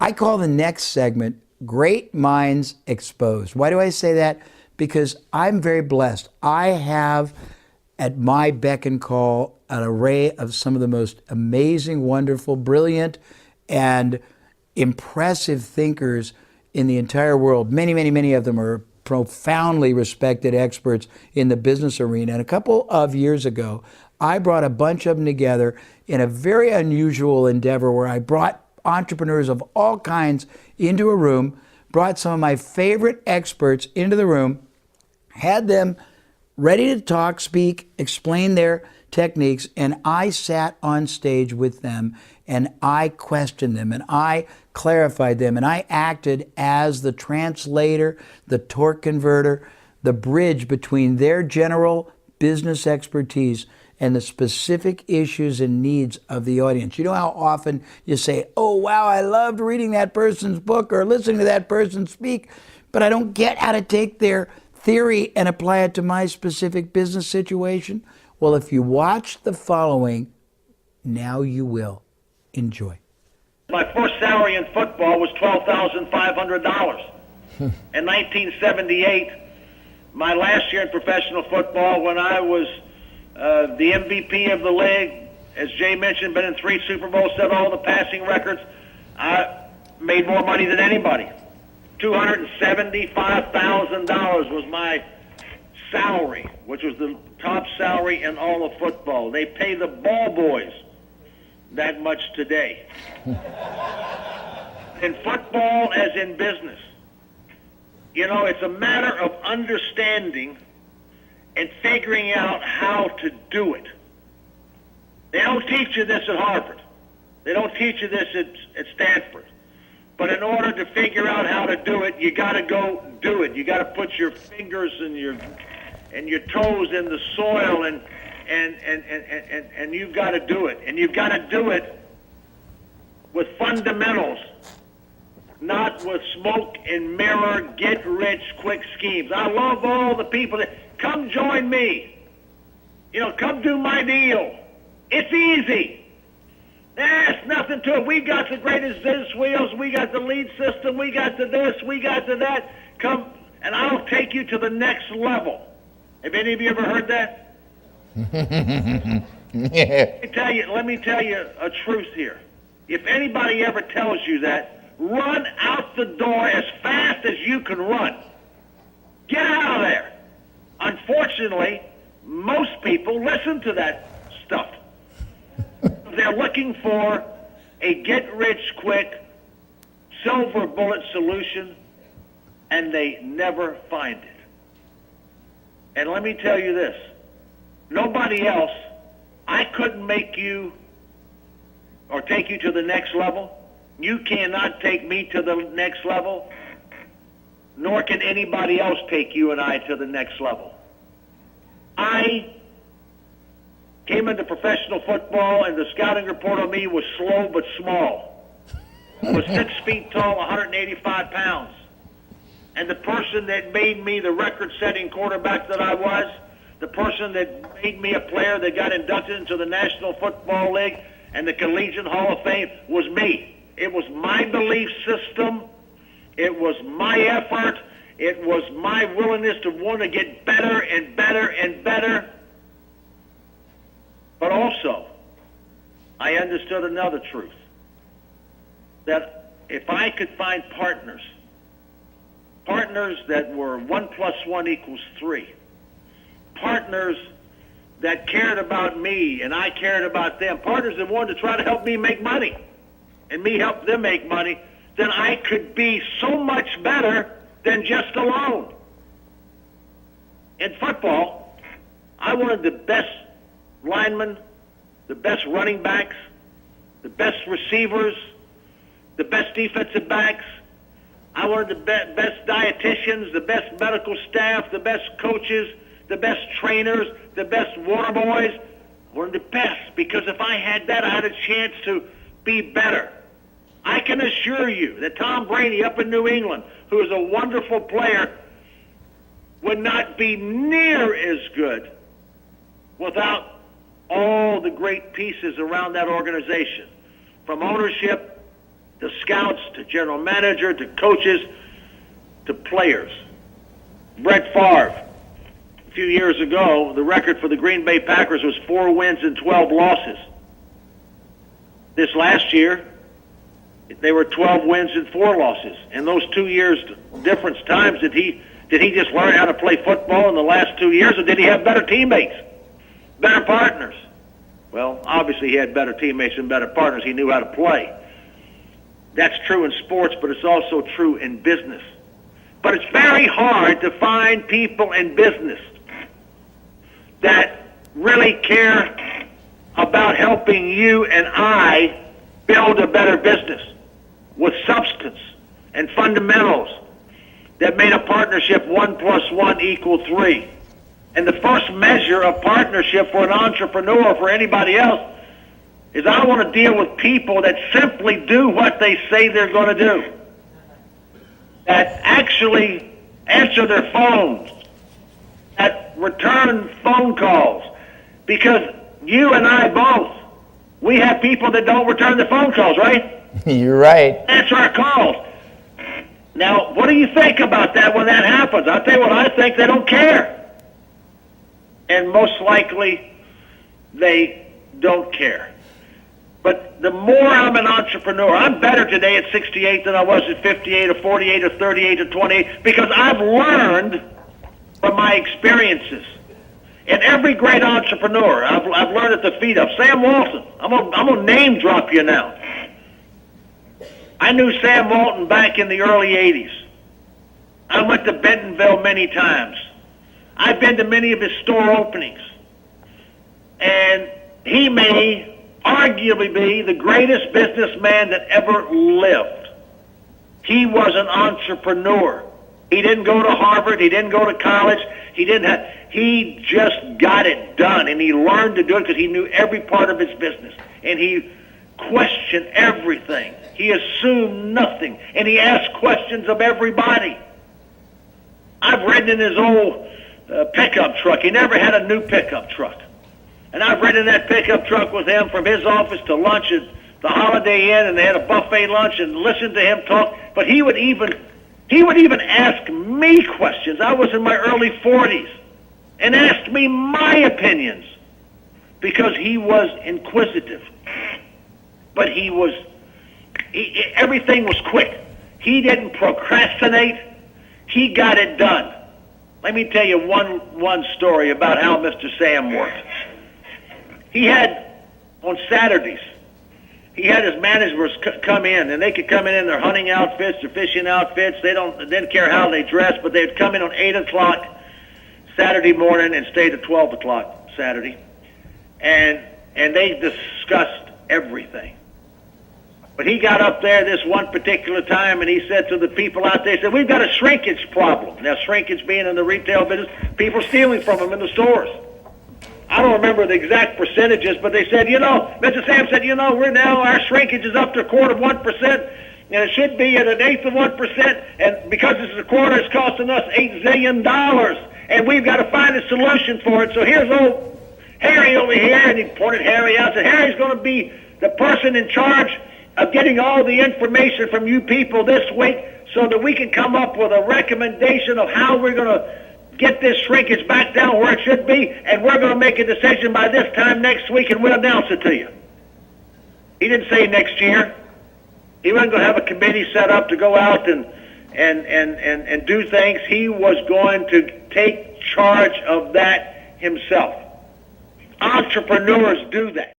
I call the next segment Great Minds Exposed. Why do I say that? Because I'm very blessed. I have at my beck and call an array of some of the most amazing, wonderful, brilliant, and impressive thinkers in the entire world. Many, many, many of them are profoundly respected experts in the business arena. And a couple of years ago, I brought a bunch of them together in a very unusual endeavor where I brought entrepreneurs of all kinds into a room, brought some of my favorite experts into the room, had them ready to talk, speak, explain their techniques, and I sat on stage with them and I questioned them and I clarified them and I acted as the translator, the torque converter, the bridge between their general business expertise and the specific issues and needs of the audience. You know how often you say, oh, wow, I loved reading that person's book or listening to that person speak, but I don't get how to take their theory and apply it to my specific business situation? Well, if you watch the following, now you will. Enjoy. My first salary in football was $12,500. In 1978, my last year in professional football, when I was the MVP of the league, as Jay mentioned, been in 3 Super Bowls, set all the passing records, I made more money than anybody. $275,000 was my salary, which was the top salary in all of football. They pay the ball boys that much today. In football as in business, you know, it's a matter of understanding and figuring out how to do it. They don't teach you this at Harvard. They don't teach you this at Stanford. But in order to figure out how to do it, you got to go do it. You got to put your fingers and your toes in the soil, and you've got to do it. And you've got to do it with fundamentals, not with smoke and mirror, get rich quick schemes. I love all the people that come join me. You know, come do my deal. It's easy. There's nothing to it. We got the greatest business wheels. We got the lead system. We got the this. We got the that. Come, and I'll take you to the next level. Have any of you ever heard that? Let me tell you a truth here. If anybody ever tells you that, run out the door as fast as you can run. Get out of there. Unfortunately, most people listen to that stuff. They're looking for a get-rich-quick, silver bullet solution, and they never find it. And let me tell you this. Nobody else, I couldn't make you or take you to the next level. You cannot take me to the next level, nor can anybody else take you and I to the next level. I came into professional football, and the scouting report on me was slow but small. I was 6 feet tall, 185 pounds. And the person that made me the record-setting quarterback that I was, the person that made me a player that got inducted into the National Football League and the Collegiate Hall of Fame was me. It was my belief system. It was my effort. It was my willingness to want to get better and better and better. But also, I understood another truth, that if I could find partners that were 1 + 1 = 3, partners that cared about me and I cared about them, partners that wanted to try to help me make money and me help them make money, then I could be so much better than just alone. In football, I wanted the best linemen, the best running backs, the best receivers, the best defensive backs. I wanted the best dietitians, the best medical staff, the best coaches, the best trainers, the best water boys. I wanted the best, because if I had that, I had a chance to be better. I can assure you that Tom Brady up in New England, who is a wonderful player, would not be near as good without all the great pieces around that organization, from ownership to scouts, to general manager, to coaches, to players. Brett Favre, a few years ago, the record for the Green Bay Packers was 4 wins and 12 losses. This last year, they were 12 wins and 4 losses. In those 2 years, different times, did he just learn how to play football in the last 2 years, or did he have better teammates, better partners? Well, obviously he had better teammates and better partners. He knew how to play. That's true in sports, but it's also true in business. But it's very hard to find people in business that really care about helping you and I build a better business with substance and fundamentals that made a partnership 1 + 1 = 3. And the first measure of partnership for an entrepreneur or for anybody else is I want to deal with people that simply do what they say they're going to do, that actually answer their phones, that return phone calls, because you and I both, we have people that don't return the phone calls, right? You're right. Answer our calls. Now, what do you think about that when that happens? I'll tell you what I think. They don't care. And most likely, they don't care. But the more I'm an entrepreneur, I'm better today at 68 than I was at 58 or 48 or 38 or 28 because I've learned from my experiences. And every great entrepreneur, I've learned at the feet of Sam Walton. I'm gonna name drop you now. I knew Sam Walton back in the early 80s. I went to Bentonville many times. I've been to many of his store openings. And he may arguably be the greatest businessman that ever lived. He was an entrepreneur. He didn't go to Harvard. He didn't go to college. He just got it done, and he learned to do it because he knew every part of his business, and he questioned everything. He assumed nothing, and he asked questions of everybody. I've ridden in his old pickup truck. He never had a new pickup truck. And I've ridden in that pickup truck with him from his office to lunch at the Holiday Inn, and they had a buffet lunch, and listened to him talk. But he would even ask me questions. I was in my early 40s, and asked me my opinions because he was inquisitive. But everything was quick. He didn't procrastinate. He got it done. Let me tell you one story about how Mr. Sam worked. He had, on Saturdays, he had his managers come in, and they could come in their hunting outfits, their fishing outfits. They didn't care how they dressed, but they'd come in on 8 o'clock Saturday morning and stay to 12 o'clock Saturday. And they discussed everything. But he got up there this one particular time, and he said to the people out there, he said, we've got a shrinkage problem. Now, shrinkage being in the retail business, people stealing from them in the stores. I don't remember the exact percentages, but they said, Mr. Sam said, our shrinkage is up to 1/4%, and it should be at 1/8 of 1%, and because this is a quarter, it's costing us $8 zillion, and we've got to find a solution for it. So here's old Harry over here, and he pointed Harry out, and said, Harry's going to be the person in charge of getting all the information from you people this week so that we can come up with a recommendation of how we're going to get this shrinkage back down where it should be, and we're going to make a decision by this time next week, and we'll announce it to you. He didn't say next year. He wasn't going to have a committee set up to go out and do things. He was going to take charge of that himself. Entrepreneurs do that.